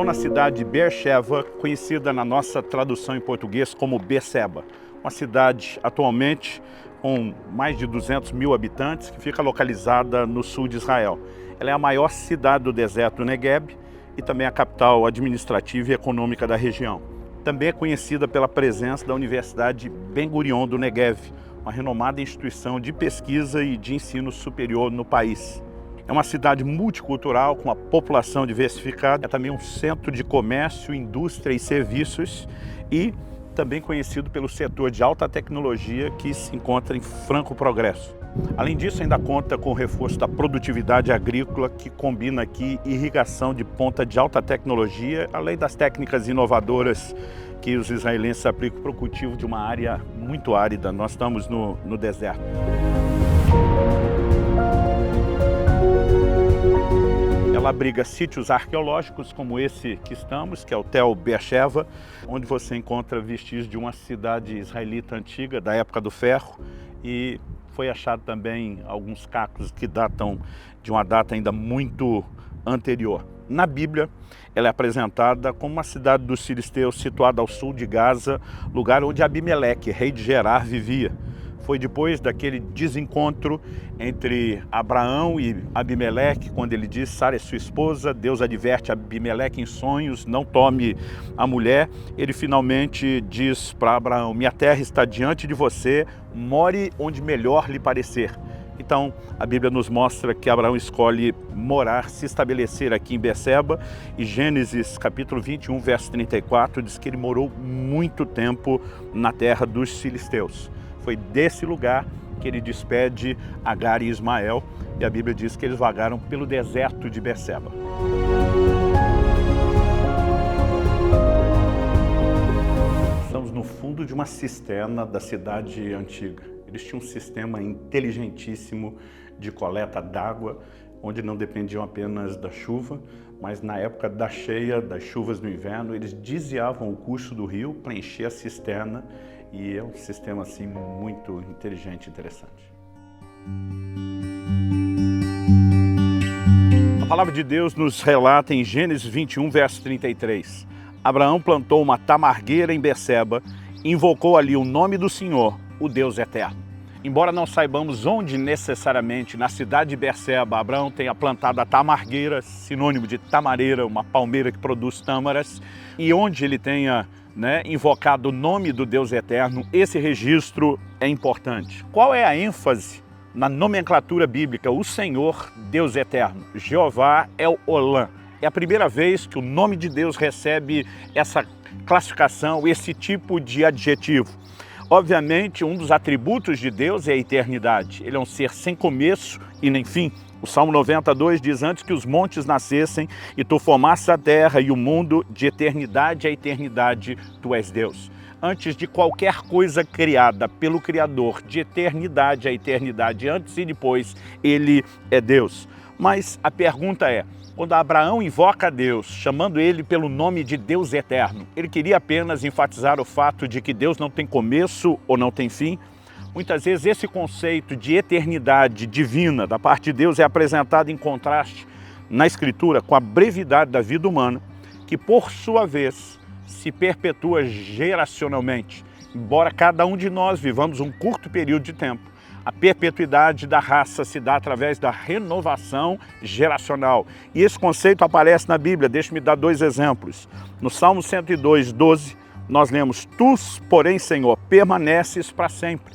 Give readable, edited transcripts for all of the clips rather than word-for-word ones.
estou na cidade de Beersheba, conhecida na nossa tradução em português como Beceba. Uma cidade atualmente com mais de 200 mil habitantes, que fica localizada no sul de Israel. Ela é a maior cidade do deserto do Negueb e também a capital administrativa e econômica da região. Também é conhecida pela presença da Universidade Ben Gurion do Negev, uma renomada instituição de pesquisa e de ensino superior no país. É uma cidade multicultural, com uma população diversificada, é também um centro de comércio, indústria e serviços e também conhecido pelo setor de alta tecnologia que se encontra em franco progresso. Além disso, ainda conta com o reforço da produtividade agrícola, que combina aqui irrigação de ponta de alta tecnologia, além das técnicas inovadoras que os israelenses aplicam para o cultivo de uma área muito árida. Nós estamos no deserto. Ela abriga sítios arqueológicos como esse que estamos, que é o Tel Beersheba, onde você encontra vestígios de uma cidade israelita antiga, da época do ferro, e foi achado também alguns cacos que datam de uma data ainda muito anterior. Na Bíblia, ela é apresentada como uma cidade dos filisteus situada ao sul de Gaza, lugar onde Abimeleque, rei de Gerar, vivia. Foi depois daquele desencontro entre Abraão e Abimeleque, quando ele diz: Sara é sua esposa, Deus adverte Abimeleque em sonhos, não tome a mulher. Ele finalmente diz para Abraão: minha terra está diante de você, more onde melhor lhe parecer. Então, a Bíblia nos mostra que Abraão escolhe morar, se estabelecer aqui em Beceba, e Gênesis capítulo 21, verso 34, diz que ele morou muito tempo na terra dos filisteus. Foi desse lugar que ele despede Agar e Ismael, e a Bíblia diz que eles vagaram pelo deserto de Beceba. Estamos no fundo de uma cisterna da cidade antiga. Eles tinham um sistema inteligentíssimo de coleta d'água, onde não dependiam apenas da chuva, mas na época da cheia, das chuvas no inverno, eles desviavam o curso do rio para encher a cisterna, e é um sistema assim muito inteligente e interessante. A palavra de Deus nos relata em Gênesis 21, verso 33. Abraão plantou uma tamargueira em Beceba e invocou ali o nome do Senhor, o Deus eterno. Embora não saibamos onde necessariamente na cidade de Beceba Abraão tenha plantado a tamargueira, sinônimo de tamareira, uma palmeira que produz tâmaras, e onde ele tenha invocado o nome do Deus eterno, esse registro é importante. Qual é a ênfase na nomenclatura bíblica? O Senhor, Deus eterno. Jeová é o Olã. É a primeira vez que o nome de Deus recebe essa classificação, esse tipo de adjetivo. Obviamente, um dos atributos de Deus é a eternidade. Ele é um ser sem começo e nem fim. O Salmo 92 diz: antes que os montes nascessem e tu formasse a terra e o mundo, de eternidade a eternidade, tu és Deus. Antes de qualquer coisa criada pelo Criador, de eternidade a eternidade, antes e depois, ele é Deus. Mas a pergunta é, quando Abraão invoca a Deus, chamando ele pelo nome de Deus eterno, ele queria apenas enfatizar o fato de que Deus não tem começo ou não tem fim? Muitas vezes esse conceito de eternidade divina da parte de Deus é apresentado em contraste na Escritura com a brevidade da vida humana, que por sua vez se perpetua geracionalmente. Embora cada um de nós vivamos um curto período de tempo, a perpetuidade da raça se dá através da renovação geracional. E esse conceito aparece na Bíblia. Deixe-me dar dois exemplos. No Salmo 102, 12, nós lemos: Tu, porém, Senhor, permaneces para sempre,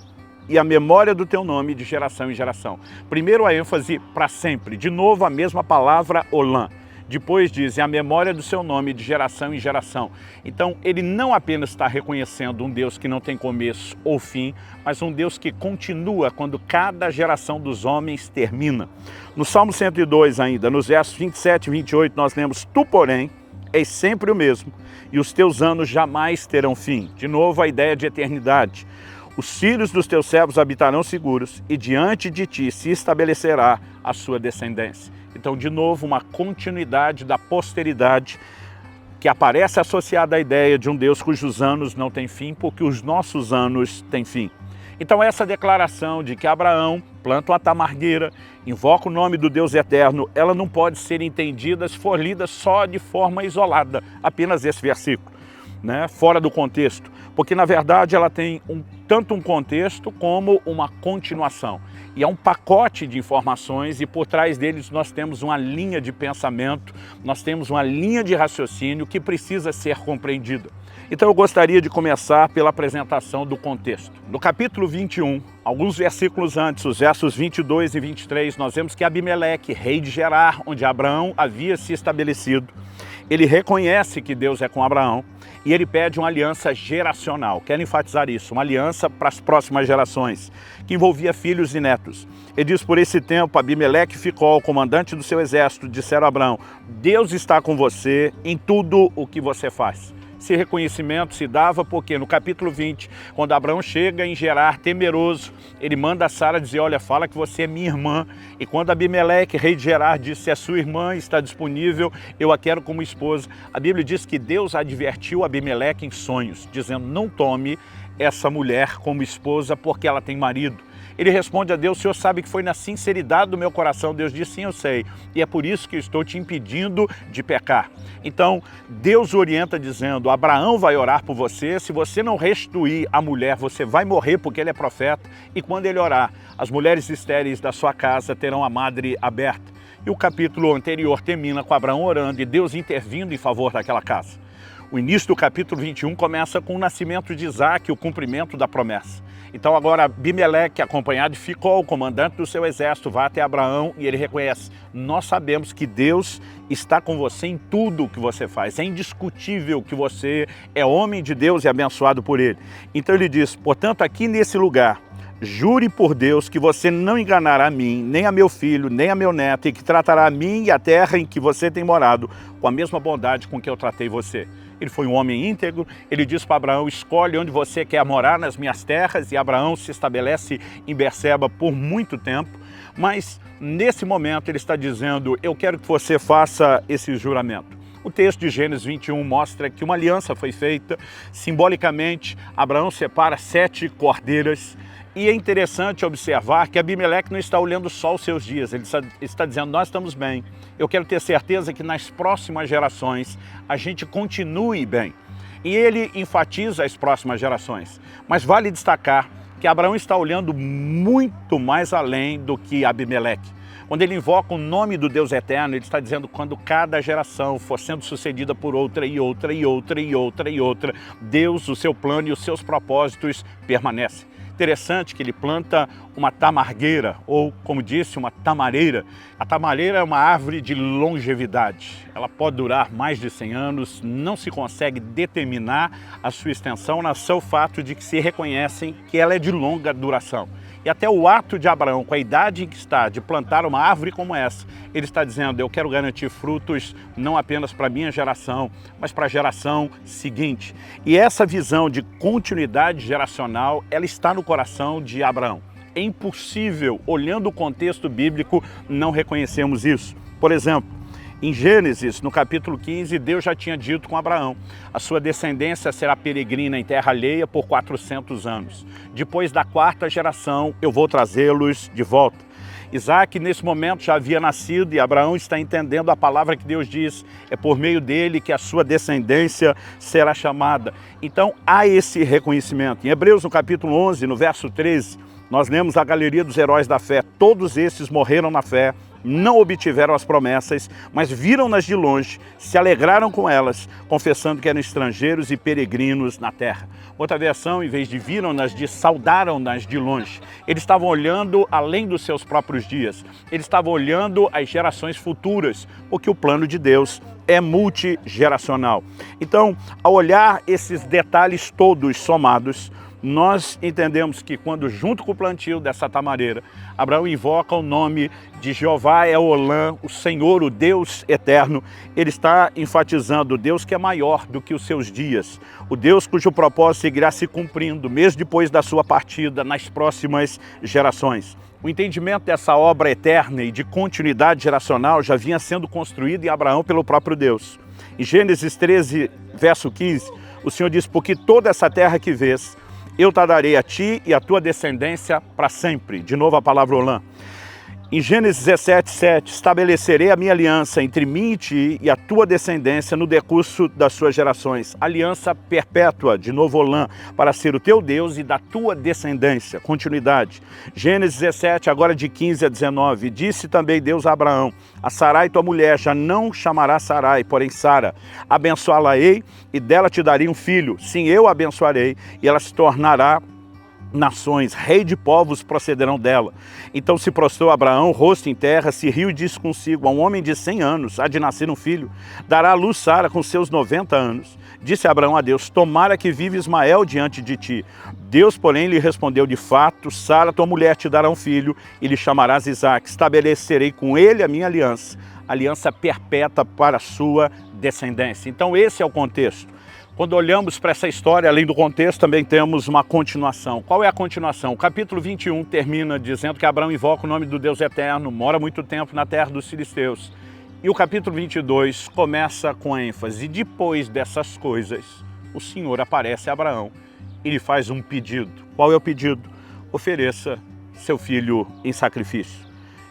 e a memória do teu nome de geração em geração. Primeiro a ênfase para sempre. De novo a mesma palavra Olã. Depois diz: a memória do seu nome de geração em geração. Então ele não apenas está reconhecendo um Deus que não tem começo ou fim, mas um Deus que continua quando cada geração dos homens termina. No Salmo 102 ainda, nos versos 27 e 28, nós lemos: Tu, porém, és sempre o mesmo, e os teus anos jamais terão fim. De novo a ideia de eternidade. Os filhos dos teus servos habitarão seguros, e diante de ti se estabelecerá a sua descendência. Então, de novo, uma continuidade da posteridade que aparece associada à ideia de um Deus cujos anos não têm fim, porque os nossos anos têm fim. Então essa declaração de que Abraão planta uma tamargueira, invoca o nome do Deus eterno, ela não pode ser entendida se for lida só de forma isolada, apenas esse versículo, né? Fora do contexto, porque na verdade ela tem tanto um contexto como uma continuação. E é um pacote de informações e por trás deles nós temos uma linha de pensamento, nós temos uma linha de raciocínio que precisa ser compreendida. Então eu gostaria de começar pela apresentação do contexto. No capítulo 21, alguns versículos antes, os versos 22 e 23, nós vemos que Abimeleque, rei de Gerar, onde Abraão havia se estabelecido, ele reconhece que Deus é com Abraão e ele pede uma aliança geracional. Quero enfatizar isso, uma aliança para as próximas gerações, que envolvia filhos e netos. Ele diz, por esse tempo, Abimeleque ficou, o comandante do seu exército, disseram a Abraão, Deus está com você em tudo o que você faz. Esse reconhecimento se dava porque no capítulo 20, quando Abraão chega em Gerar temeroso, ele manda a Sara dizer, olha, fala que você é minha irmã. E quando Abimeleque, rei de Gerar, disse, é sua irmã, está disponível, eu a quero como esposa. A Bíblia diz que Deus advertiu Abimeleque em sonhos, dizendo, não tome essa mulher como esposa porque ela tem marido. Ele responde a Deus, o Senhor sabe que foi na sinceridade do meu coração. Deus diz, sim, eu sei. E é por isso que eu estou te impedindo de pecar. Então, Deus orienta dizendo, Abraão vai orar por você. Se você não restituir a mulher, você vai morrer porque ele é profeta. E quando ele orar, as mulheres estéreis da sua casa terão a madre aberta. E o capítulo anterior termina com Abraão orando e Deus intervindo em favor daquela casa. O início do capítulo 21 começa com o nascimento de Isaac, o cumprimento da promessa. Então agora Abimeleque, acompanhado de Ficol, o comandante do seu exército, vai até Abraão e ele reconhece, nós sabemos que Deus está com você em tudo o que você faz. É indiscutível que você é homem de Deus e abençoado por ele. Então ele diz, portanto aqui nesse lugar, jure por Deus que você não enganará a mim, nem a meu filho, nem a meu neto, e que tratará a mim e a terra em que você tem morado com a mesma bondade com que eu tratei você. Ele foi um homem íntegro, ele disse para Abraão, escolhe onde você quer morar nas minhas terras, e Abraão se estabelece em Berseba por muito tempo, mas nesse momento ele está dizendo, eu quero que você faça esse juramento. O texto de Gênesis 21 mostra que uma aliança foi feita, simbolicamente Abraão separa 7 cordeiras, e é interessante observar que Abimeleque não está olhando só os seus dias, ele está dizendo, nós estamos bem. Eu quero ter certeza que nas próximas gerações a gente continue bem. E ele enfatiza as próximas gerações. Mas vale destacar que Abraão está olhando muito mais além do que Abimeleque. Quando ele invoca o nome do Deus eterno, ele está dizendo quando cada geração for sendo sucedida por outra e outra e outra e outra e outra, Deus, o seu plano e os seus propósitos permanecem. Interessante que ele planta uma tamargueira, ou como disse, uma tamareira. A tamareira é uma árvore de longevidade. Ela pode durar mais de 100 anos, não se consegue determinar a sua extensão, nasceu o fato de que se reconhecem que ela é de longa duração. E até o ato de Abraão, com a idade em que está, de plantar uma árvore como essa, ele está dizendo, eu quero garantir frutos não apenas para a minha geração, mas para a geração seguinte. E essa visão de continuidade geracional, ela está no coração de Abraão. É impossível, olhando o contexto bíblico, não reconhecermos isso. Por exemplo, em Gênesis, no capítulo 15, Deus já tinha dito com Abraão, a sua descendência será peregrina em terra alheia por 400 anos. Depois da 4ª geração, eu vou trazê-los de volta. Isaac, nesse momento, já havia nascido e Abraão está entendendo a palavra que Deus diz. É por meio dele que a sua descendência será chamada. Então, há esse reconhecimento. Em Hebreus, no capítulo 11, no verso 13, nós lemos a galeria dos heróis da fé. Todos esses morreram na fé, não obtiveram as promessas, mas viram-nas de longe, se alegraram com elas, confessando que eram estrangeiros e peregrinos na terra. Outra versão, em vez de viram-nas, diz saudaram-nas de longe. Eles estavam olhando além dos seus próprios dias. Eles estavam olhando as gerações futuras, porque o plano de Deus é multigeracional. Então, ao olhar esses detalhes todos somados, nós entendemos que quando junto com o plantio dessa tamareira, Abraão invoca o nome de Jeová Eolã, o Senhor, o Deus eterno, ele está enfatizando o Deus que é maior do que os seus dias, o Deus cujo propósito seguirá se cumprindo, mesmo depois da sua partida, nas próximas gerações. O entendimento dessa obra eterna e de continuidade geracional já vinha sendo construído em Abraão pelo próprio Deus. Em Gênesis 13, verso 15, o Senhor diz, porque toda essa terra que vês, eu te darei a ti e a tua descendência para sempre. De novo a palavra olã. Em Gênesis 17, 7, estabelecerei a minha aliança entre mim e ti e a tua descendência no decurso das suas gerações. Aliança perpétua, de novo olã, para ser o teu Deus e da tua descendência. Continuidade. Gênesis 17, agora de 15 a 19. Disse também Deus a Abraão, a Sarai tua mulher já não chamará Sarai, porém Sara. Abençoá-la-ei e dela te darei um filho. Sim, eu a abençoarei e ela se tornará nações, rei de povos procederão dela. Então se prostrou Abraão, rosto em terra, se riu e disse consigo, a um homem de 100 anos, há de nascer um filho, dará à luz Sara com seus 90 anos. Disse Abraão a Deus, tomara que vive Ismael diante de ti. Deus, porém, lhe respondeu, de fato, Sara, tua mulher, te dará um filho, e lhe chamarás Isaque. Estabelecerei com ele a minha aliança, aliança perpétua para a sua descendência. Então esse é o contexto. Quando olhamos para essa história, além do contexto, também temos uma continuação. Qual é a continuação? O capítulo 21 termina dizendo que Abraão invoca o nome do Deus eterno, mora muito tempo na terra dos filisteus. E o capítulo 22 começa com ênfase. Depois dessas coisas, o Senhor aparece a Abraão e lhe faz um pedido. Qual é o pedido? Ofereça seu filho em sacrifício.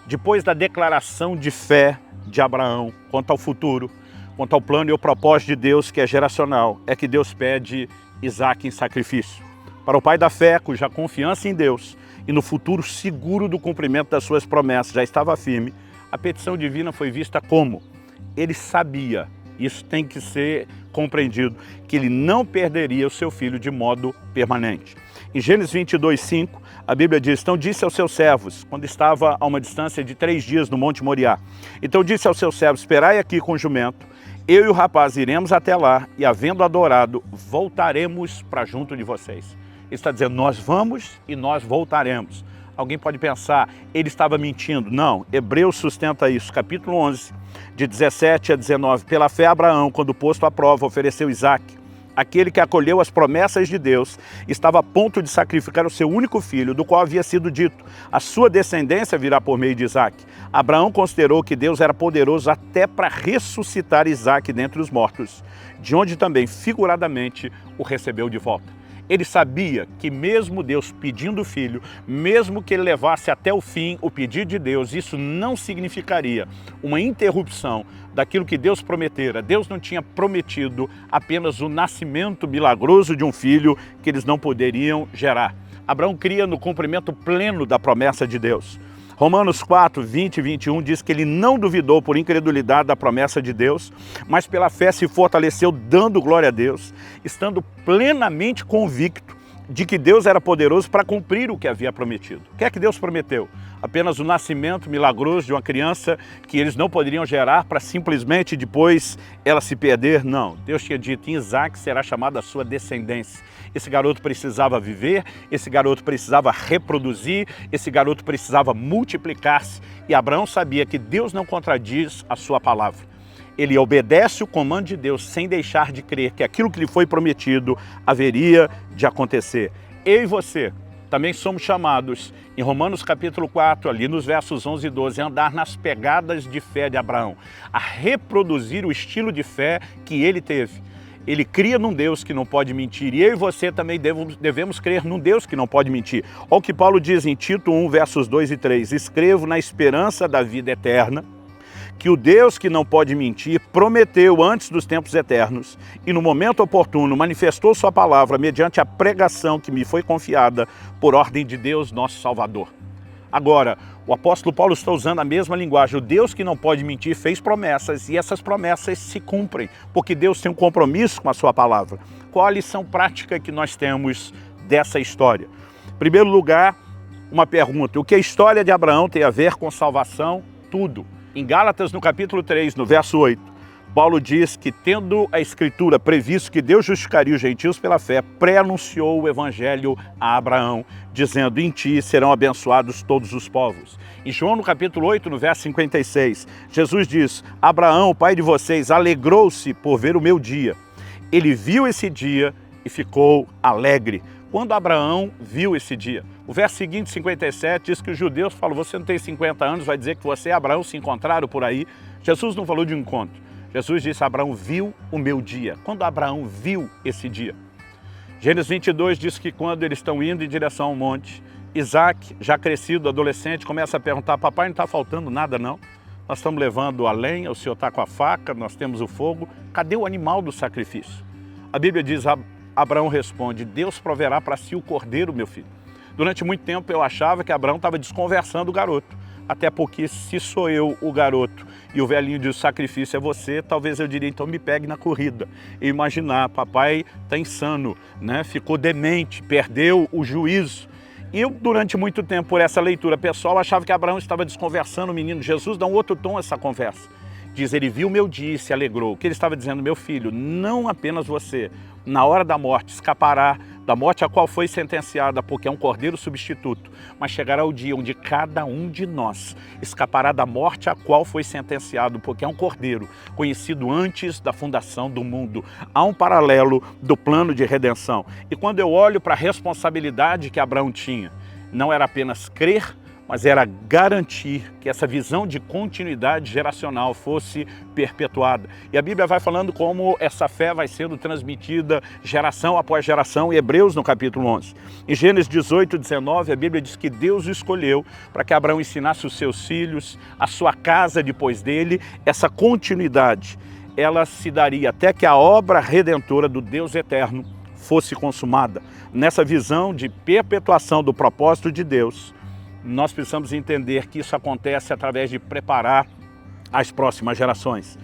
Depois da declaração de fé de Abraão quanto ao futuro, quanto ao plano e ao propósito de Deus, que é geracional, é que Deus pede Isaque em sacrifício. Para o pai da fé, cuja confiança em Deus e no futuro seguro do cumprimento das suas promessas já estava firme, a petição divina foi vista como? Ele sabia, isso tem que ser compreendido, que ele não perderia o seu filho de modo permanente. Em Gênesis 22, 5, a Bíblia diz, então disse aos seus servos, quando estava a uma distância de 3 dias no Monte Moriá, então disse aos seus servos, esperai aqui com o jumento, eu e o rapaz iremos até lá e, havendo adorado, voltaremos para junto de vocês. Ele está dizendo, nós vamos e nós voltaremos. Alguém pode pensar, ele estava mentindo. Não, Hebreus sustenta isso. Capítulo 11, de 17 a 19. Pela fé, Abraão, quando posto à prova, ofereceu Isaque. Aquele que acolheu as promessas de Deus estava a ponto de sacrificar o seu único filho, do qual havia sido dito, a sua descendência virá por meio de Isaque. Abraão considerou que Deus era poderoso até para ressuscitar Isaque dentre os mortos, de onde também, figuradamente, o recebeu de volta. Ele sabia que mesmo Deus pedindo o filho, mesmo que ele levasse até o fim o pedido de Deus, isso não significaria uma interrupção daquilo que Deus prometera. Deus não tinha prometido apenas o nascimento milagroso de um filho que eles não poderiam gerar. Abraão cria no cumprimento pleno da promessa de Deus. Romanos 4, 20 e 21 diz que ele não duvidou por incredulidade da promessa de Deus, mas pela fé se fortaleceu dando glória a Deus, estando plenamente convicto de que Deus era poderoso para cumprir o que havia prometido. O que é que Deus prometeu? Apenas o nascimento milagroso de uma criança que eles não poderiam gerar para simplesmente depois ela se perder? Não. Deus tinha dito, em Isaque será chamada a sua descendência. Esse garoto precisava viver, esse garoto precisava reproduzir, esse garoto precisava multiplicar-se. E Abraão sabia que Deus não contradiz a sua palavra. Ele obedece o comando de Deus sem deixar de crer que aquilo que lhe foi prometido haveria de acontecer. Eu e você também somos chamados, em Romanos capítulo 4, ali nos versos 11 e 12, a andar nas pegadas de fé de Abraão, a reproduzir o estilo de fé que ele teve. Ele cria num Deus que não pode mentir, e eu e você também devemos crer num Deus que não pode mentir. Olha o que Paulo diz em Tito 1, versos 2 e 3, escrevo na esperança da vida eterna, que o Deus que não pode mentir prometeu antes dos tempos eternos e no momento oportuno manifestou sua palavra mediante a pregação que me foi confiada por ordem de Deus, nosso Salvador. Agora, o apóstolo Paulo está usando a mesma linguagem. O Deus que não pode mentir fez promessas e essas promessas se cumprem, porque Deus tem um compromisso com a sua palavra. Qual a lição prática que nós temos dessa história? Em primeiro lugar, uma pergunta. O que a história de Abraão tem a ver com salvação? Tudo. Em Gálatas, no capítulo 3, no verso 8, Paulo diz que, tendo a Escritura previsto que Deus justificaria os gentios pela fé, pré-anunciou o Evangelho a Abraão, dizendo, em ti serão abençoados todos os povos. Em João, no capítulo 8, no verso 56, Jesus diz, Abraão, o pai de vocês, alegrou-se por ver o meu dia. Ele viu esse dia e ficou alegre. Quando Abraão viu esse dia? O verso seguinte, 57, diz que os judeus falam, você não tem 50 anos, vai dizer que você e Abraão se encontraram por aí. Jesus não falou de um encontro. Jesus disse, Abraão viu o meu dia. Quando Abraão viu esse dia? Gênesis 22 diz que quando eles estão indo em direção ao monte, Isaac, já crescido, adolescente, começa a perguntar: papai, não está faltando nada não? Nós estamos levando a lenha, o senhor está com a faca, nós temos o fogo, cadê o animal do sacrifício? A Bíblia diz, Abraão responde: Deus proverá para si o cordeiro, meu filho. Durante muito tempo eu achava que Abraão estava desconversando o garoto, até porque se sou eu o garoto e o velhinho diz: o sacrifício é você, talvez eu diria: então me pegue na corrida. E imaginar, papai está insano, né? Ficou demente, perdeu o juízo. E eu, durante muito tempo, por essa leitura pessoal, achava que Abraão estava desconversando o menino. Jesus dá um outro tom a essa conversa. Diz, ele viu o meu dia e se alegrou. O que ele estava dizendo: meu filho, não apenas você, na hora da morte, escapará da morte a qual foi sentenciada, porque é um cordeiro substituto, mas chegará o dia onde cada um de nós escapará da morte a qual foi sentenciado, porque é um cordeiro conhecido antes da fundação do mundo. Há um paralelo do plano de redenção. E quando eu olho para a responsabilidade que Abraão tinha, não era apenas crer, mas era garantir que essa visão de continuidade geracional fosse perpetuada. E a Bíblia vai falando como essa fé vai sendo transmitida geração após geração, em Hebreus, no capítulo 11. Em Gênesis 18, 19, a Bíblia diz que Deus o escolheu para que Abraão ensinasse os seus filhos, a sua casa depois dele. Essa continuidade, ela se daria até que a obra redentora do Deus eterno fosse consumada. Nessa visão de perpetuação do propósito de Deus, nós precisamos entender que isso acontece através de preparar as próximas gerações.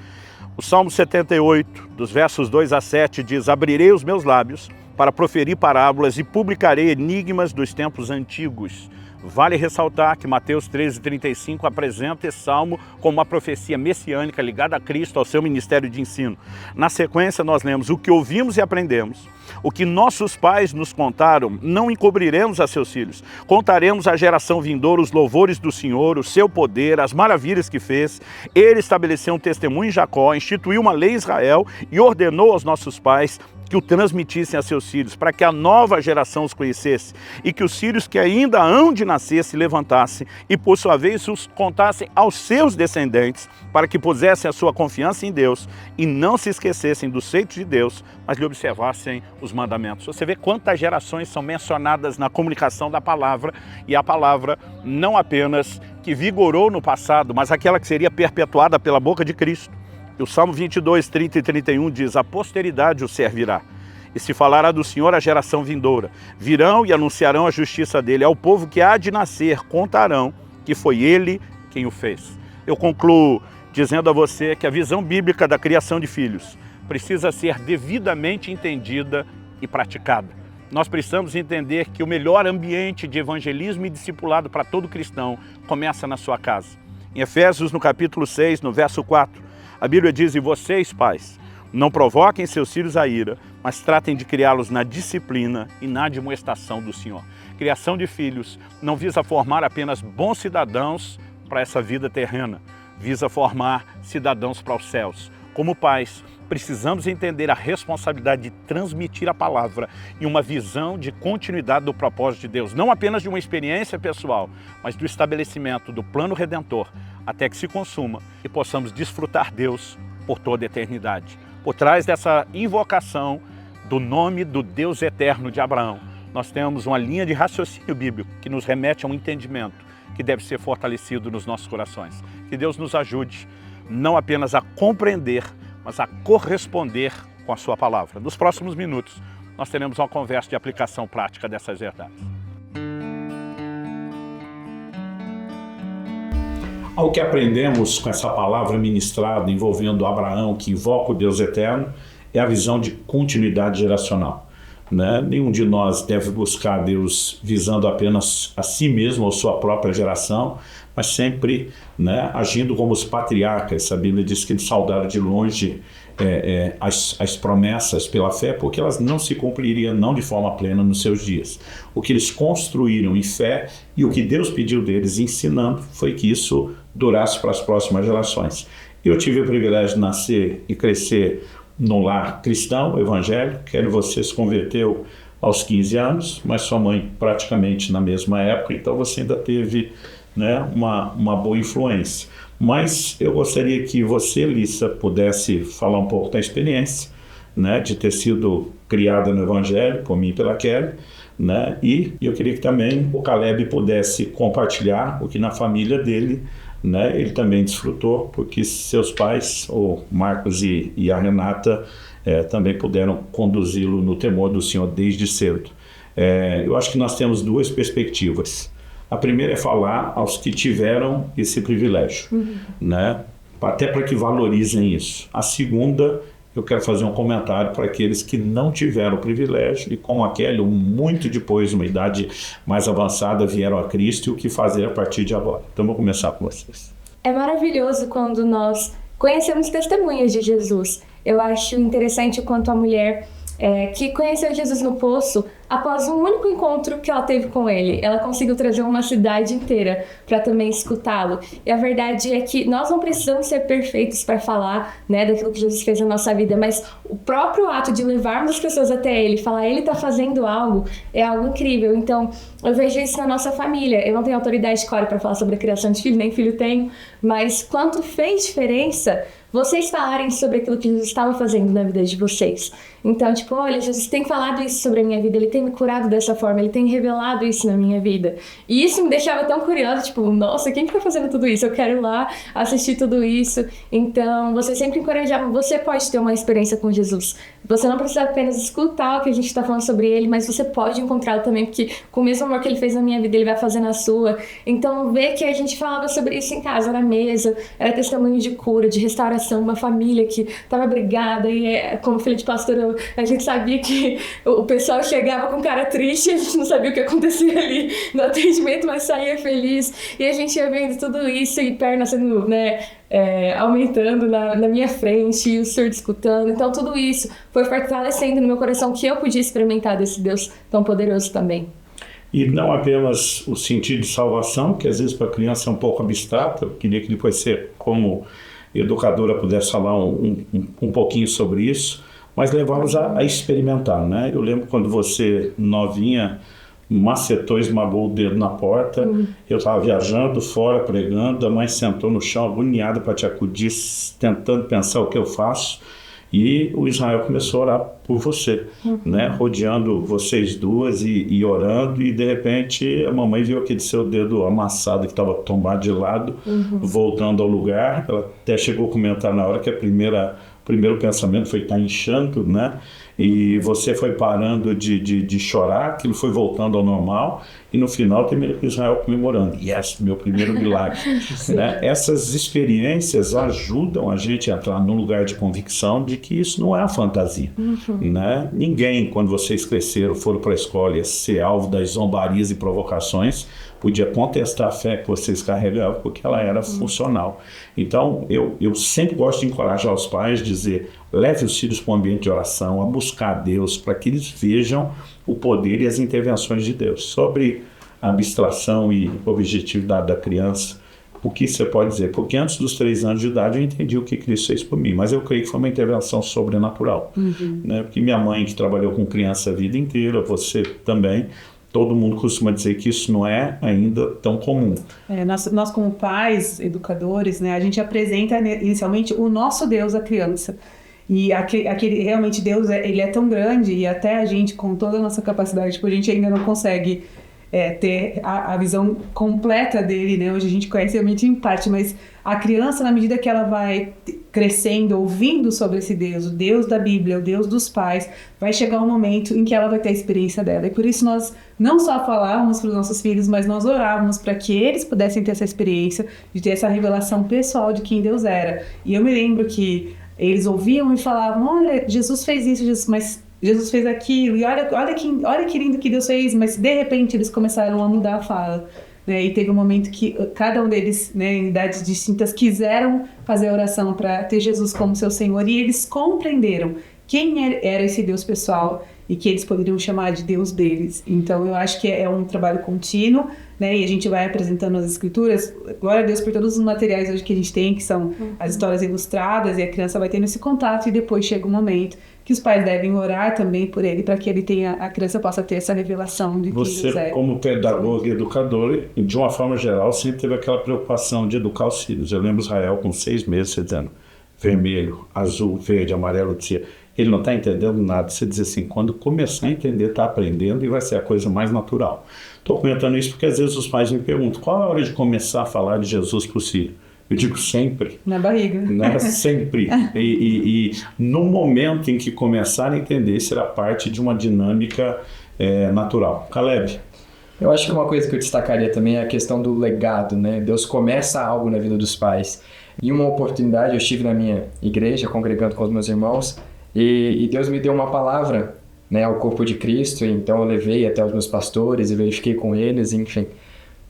O Salmo 78, dos versos 2 a 7, diz: abrirei os meus lábios para proferir parábolas e publicarei enigmas dos tempos antigos. Vale ressaltar que Mateus 13:35 apresenta esse salmo como uma profecia messiânica ligada a Cristo, ao seu ministério de ensino. Na sequência nós lemos: o que ouvimos e aprendemos, o que nossos pais nos contaram, não encobriremos a seus filhos. Contaremos à geração vindoura os louvores do Senhor, o seu poder, as maravilhas que fez. Ele estabeleceu um testemunho em Jacó, instituiu uma lei em Israel e ordenou aos nossos pais que o transmitissem a seus filhos, para que a nova geração os conhecesse e que os filhos que ainda hão de nascer se levantassem e, por sua vez, os contassem aos seus descendentes, para que pusessem a sua confiança em Deus e não se esquecessem dos feitos de Deus, mas lhe observassem os mandamentos. Você vê quantas gerações são mencionadas na comunicação da palavra, e a palavra não apenas que vigorou no passado, mas aquela que seria perpetuada pela boca de Cristo. O Salmo 22, 30 e 31 diz: a posteridade o servirá, e se falará do Senhor a geração vindoura. Virão e anunciarão a justiça dele. Ao povo que há de nascer contarão que foi ele quem o fez. Eu concluo dizendo a você que a visão bíblica da criação de filhos precisa ser devidamente entendida e praticada. Nós precisamos entender que o melhor ambiente de evangelismo e discipulado para todo cristão começa na sua casa. Em Efésios, no capítulo 6, no verso 4, a Bíblia diz: e vocês, pais, não provoquem seus filhos à ira, mas tratem de criá-los na disciplina e na admoestação do Senhor. Criação de filhos não visa formar apenas bons cidadãos para essa vida terrena, visa formar cidadãos para os céus. Como pais, precisamos entender a responsabilidade de transmitir a palavra e uma visão de continuidade do propósito de Deus, não apenas de uma experiência pessoal, mas do estabelecimento do plano redentor, até que se consuma e possamos desfrutar Deus por toda a eternidade. Por trás dessa invocação do nome do Deus eterno de Abraão, nós temos uma linha de raciocínio bíblico que nos remete a um entendimento que deve ser fortalecido nos nossos corações. Que Deus nos ajude não apenas a compreender, mas a corresponder com a sua palavra. Nos próximos minutos, nós teremos uma conversa de aplicação prática dessas verdades. Ao que aprendemos com essa palavra ministrada envolvendo Abraão, que invoca o Deus eterno, é a visão de continuidade geracional. Nenhum de nós deve buscar Deus visando apenas a si mesmo ou sua própria geração, mas sempre agindo como os patriarcas. A Bíblia diz que eles saudaram de longe as promessas pela fé, porque elas não se cumpririam não de forma plena nos seus dias. O que eles construíram em fé e o que Deus pediu deles ensinando foi que isso durasse para as próximas gerações. Eu tive o privilégio de nascer e crescer no lar cristão, evangélico. Você se converteu aos 15 anos, mas sua mãe praticamente na mesma época, então você ainda teve uma boa influência. Mas eu gostaria que você, Lissa, pudesse falar um pouco da experiência né, de ter sido criada no Evangelho, por mim e pela Kelly, né, e eu queria que também o Caleb pudesse compartilhar o que na família dele, né, ele também desfrutou, porque seus pais, o Marcos e a Renata, também puderam conduzi-lo no temor do Senhor desde cedo. Eu acho que nós temos duas perspectivas. A primeira é falar aos que tiveram esse privilégio, né? Até para que valorizem isso. A segunda, eu quero fazer um comentário para aqueles que não tiveram o privilégio e, como a Kelly, muito depois, numa idade mais avançada, vieram a Cristo e o que fazer a partir de agora. Então, vou começar com vocês. É maravilhoso quando nós conhecemos testemunhas de Jesus. Eu acho interessante o quanto a mulher que conheceu Jesus no poço, após um único encontro que ela teve com ele, ela conseguiu trazer uma cidade inteira para também escutá-lo. E a verdade é que nós não precisamos ser perfeitos para falar, né, daquilo que Jesus fez na nossa vida, mas o próprio ato de levarmos as pessoas até ele, falar ele está fazendo algo, é algo incrível. Então, eu vejo isso na nossa família. Eu não tenho autoridade, claro, para falar sobre a criação de filho, nem filho tenho, mas quanto fez diferença vocês falarem sobre aquilo que Jesus estava fazendo na vida de vocês. Então, tipo, olha, Jesus tem falado isso sobre a minha vida, ele tem me curado dessa forma, ele tem revelado isso na minha vida. E isso me deixava tão curiosa, tipo, nossa, quem que tá fazendo tudo isso? Eu quero ir lá assistir tudo isso. Então, você sempre encorajava, você pode ter uma experiência com Jesus. Você não precisa apenas escutar o que a gente está falando sobre ele, mas você pode encontrá-lo também, porque com o mesmo amor que ele fez na minha vida, ele vai fazer na sua. Então, ver que a gente falava sobre isso em casa, na mesa, era testemunho de cura, de restauração, uma família que estava brigada e, como filha de pastor, a gente sabia que o pessoal chegava com cara triste, a gente não sabia o que acontecia ali no atendimento, mas saía feliz. E a gente ia vendo tudo isso e perna sendo, né, aumentando na minha frente, e o Senhor escutando. Então tudo isso foi fortalecendo no meu coração que eu podia experimentar desse Deus tão poderoso também. E não apenas o sentido de salvação, que às vezes para a criança é um pouco abstrato. Eu queria que depois você, como educadora, pudesse falar um pouquinho sobre isso, mas levá-los a experimentar, né? Eu lembro quando você, novinha, macetou, esmagou o dedo na porta, eu estava viajando fora, pregando, a mãe sentou no chão, agoniada para te acudir, tentando pensar o que eu faço, e o Israel começou a orar por você, né? Rodeando vocês duas e orando, e de repente a mamãe viu aquele seu dedo amassado que estava tombado de lado, voltando ao lugar. Ela até chegou a comentar na hora que o primeiro pensamento foi estar inchando, né? E você foi parando de chorar, aquilo foi voltando ao normal, e no final termina com Israel comemorando. Yes, meu primeiro milagre. Né? Essas experiências ajudam a gente a entrar num lugar de convicção de que isso não é a fantasia. Né? Ninguém, quando vocês cresceram, foram para a escola e ser alvo das zombarias e provocações, podia contestar a fé que vocês carregavam, porque ela era funcional. Então, eu sempre gosto de encorajar os pais, dizer, leve os filhos para um ambiente de oração, a buscar a Deus, para que eles vejam o poder e as intervenções de Deus. Sobre a abstração e objetividade da criança, o que você pode dizer? Porque antes dos 3 anos de idade eu entendi o que Cristo fez por mim, mas eu creio que foi uma intervenção sobrenatural. Né? Porque minha mãe, que trabalhou com criança a vida inteira, você também, todo mundo costuma dizer que isso não é ainda tão comum. Nós como pais, educadores, né, a gente apresenta inicialmente o nosso Deus à criança. E aquele realmente Deus, ele é tão grande, e até a gente, com toda a nossa capacidade, tipo, a gente ainda não consegue ter a visão completa dele, né? Hoje a gente conhece realmente em parte, mas a criança, na medida que ela vai crescendo, ouvindo sobre esse Deus, o Deus da Bíblia, o Deus dos pais, vai chegar um momento em que ela vai ter a experiência dela. E por isso nós não só falávamos para os nossos filhos, mas nós orávamos para que eles pudessem ter essa experiência, de ter essa revelação pessoal de quem Deus era. E eu me lembro que eles ouviam e falavam, olha, Jesus fez isso, mas Jesus fez aquilo, e olha que lindo que Deus fez, mas de repente eles começaram a mudar a fala. Né? E teve um momento que cada um deles, né, em idades distintas, quiseram fazer a oração para ter Jesus como seu Senhor, e eles compreenderam quem era esse Deus pessoal e que eles poderiam chamar de Deus deles. Então eu acho que é um trabalho contínuo, né? E a gente vai apresentando as escrituras, glória a Deus por todos os materiais hoje que a gente tem, que são as histórias ilustradas, e a criança vai tendo esse contato, e depois chega um momento que os pais devem orar também por ele, para que a criança possa ter essa revelação de quem Deus é. Você, como pedagogo e educador, de uma forma geral, sempre teve aquela preocupação de educar os filhos. Eu lembro Israel com 6 meses, você dizendo vermelho, azul, verde, amarelo, dizia. ele não está entendendo nada. Você diz assim, quando começar a entender, está aprendendo e vai ser a coisa mais natural. Estou comentando isso porque às vezes os pais me perguntam, qual é a hora de começar a falar de Jesus para o filho? Eu digo sempre. Na barriga. Né? Sempre. E no momento em que começar a entender, será parte de uma dinâmica natural. Caleb? Eu acho que uma coisa que eu destacaria também é a questão do legado, né? Deus começa algo na vida dos pais. Em uma oportunidade, eu estive na minha igreja, congregando com os meus irmãos, e Deus me deu uma palavra, né, ao corpo de Cristo, então eu levei até os meus pastores e verifiquei com eles, enfim.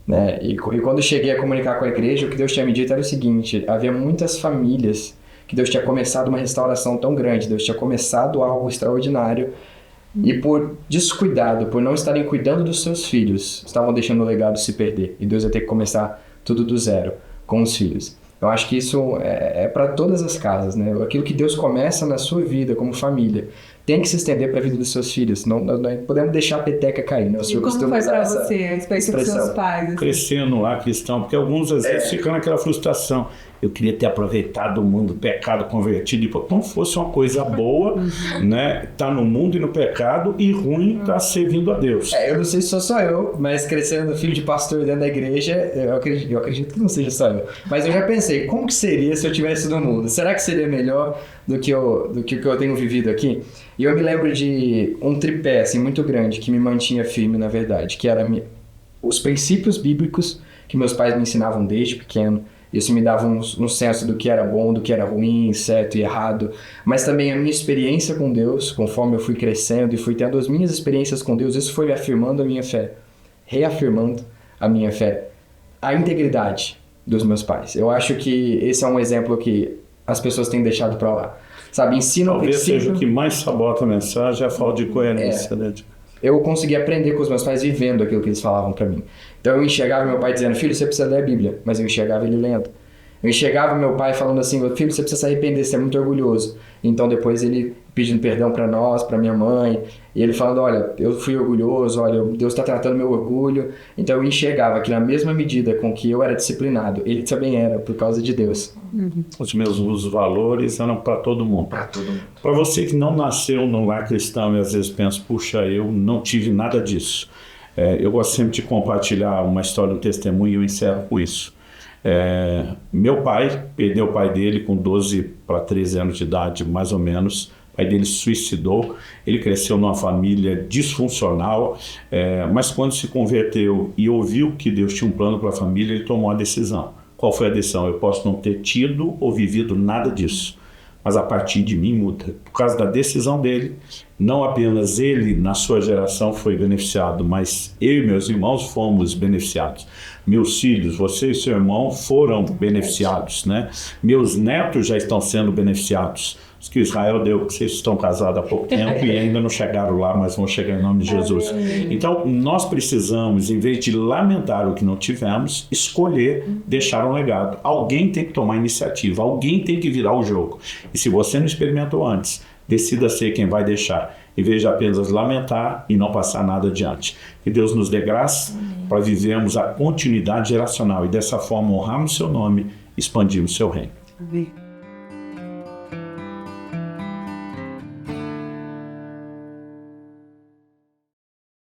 Né? E quando eu cheguei a comunicar com a igreja, o que Deus tinha me dito era o seguinte, havia muitas famílias que Deus tinha começado uma restauração tão grande, Deus tinha começado algo extraordinário, e por descuidado, por não estarem cuidando dos seus filhos, estavam deixando o legado se perder. E Deus ia ter que começar tudo do zero com os filhos. Eu acho que isso é para todas as casas, né? Aquilo que Deus começa na sua vida como família tem que se estender para a vida dos seus filhos. Não podemos deixar a peteca cair, né? E como foi para você a experiência dos seus pais? Assim? Crescendo lá, cristão, porque alguns às vezes ficam naquela frustração. Eu queria ter aproveitado o mundo, pecado, convertido, e como fosse uma coisa boa, né? Tá no mundo e no pecado, e ruim tá servindo a Deus. Eu não sei se sou só eu, mas crescendo filho de pastor dentro da igreja, eu acredito que não seja só eu. Mas eu já pensei, como que seria se eu tivesse no mundo? Será que seria melhor do que o que eu tenho vivido aqui? E eu me lembro de um tripé, assim, muito grande, que me mantinha firme, na verdade, que era os princípios bíblicos que meus pais me ensinavam desde pequeno. Isso me dava um senso do que era bom, do que era ruim, certo e errado. Mas também a minha experiência com Deus, conforme eu fui crescendo e fui tendo as minhas experiências com Deus, isso foi me afirmando a minha fé, reafirmando a minha fé. A integridade dos meus pais. Eu acho que esse é um exemplo que as pessoas têm deixado para lá. Sabe, ensino Talvez o princípio... seja o que mais sabota a mensagem, é a falta de coerência, né? Eu consegui aprender com os meus pais vivendo aquilo que eles falavam para mim. Então eu enxergava meu pai dizendo, filho, você precisa ler a Bíblia. Mas eu enxergava ele lendo. Eu enxergava meu pai falando assim, filho, você precisa se arrepender, você é muito orgulhoso. Então depois ele pedindo perdão para nós, para minha mãe. E ele falando, olha, eu fui orgulhoso, olha, Deus está tratando meu orgulho. Então eu enxergava que na mesma medida com que eu era disciplinado, ele também era, por causa de Deus. Os valores eram para todo mundo. Para todo mundo. Para você que não nasceu num lar cristão e às vezes pensa, puxa, eu não tive nada disso. Eu gosto sempre de compartilhar uma história, um testemunho, e eu encerro com isso. Meu pai, perdeu o pai dele com 12 para 13 anos de idade, mais ou menos. O pai dele se suicidou, ele cresceu numa família disfuncional, mas quando se converteu e ouviu que Deus tinha um plano para a família, ele tomou a decisão. Qual foi a decisão? Eu posso não ter tido ou vivido nada disso, mas a partir de mim muda. Por causa da decisão dele, não apenas ele na sua geração foi beneficiado, mas eu e meus irmãos fomos beneficiados. Meus filhos, você e seu irmão foram beneficiados, né? Meus netos já estão sendo beneficiados. Os que Israel deu, que vocês estão casados há pouco tempo e ainda não chegaram lá, mas vão chegar em nome de Jesus. Então, nós precisamos, em vez de lamentar o que não tivemos, escolher deixar um legado. Alguém tem que tomar iniciativa, alguém tem que virar o jogo. E se você não experimentou antes, decida ser quem vai deixar, em vez de apenas lamentar e não passar nada adiante. Que Deus nos dê graça para vivermos a continuidade geracional e dessa forma honrarmos seu nome e expandirmos seu reino. Amém.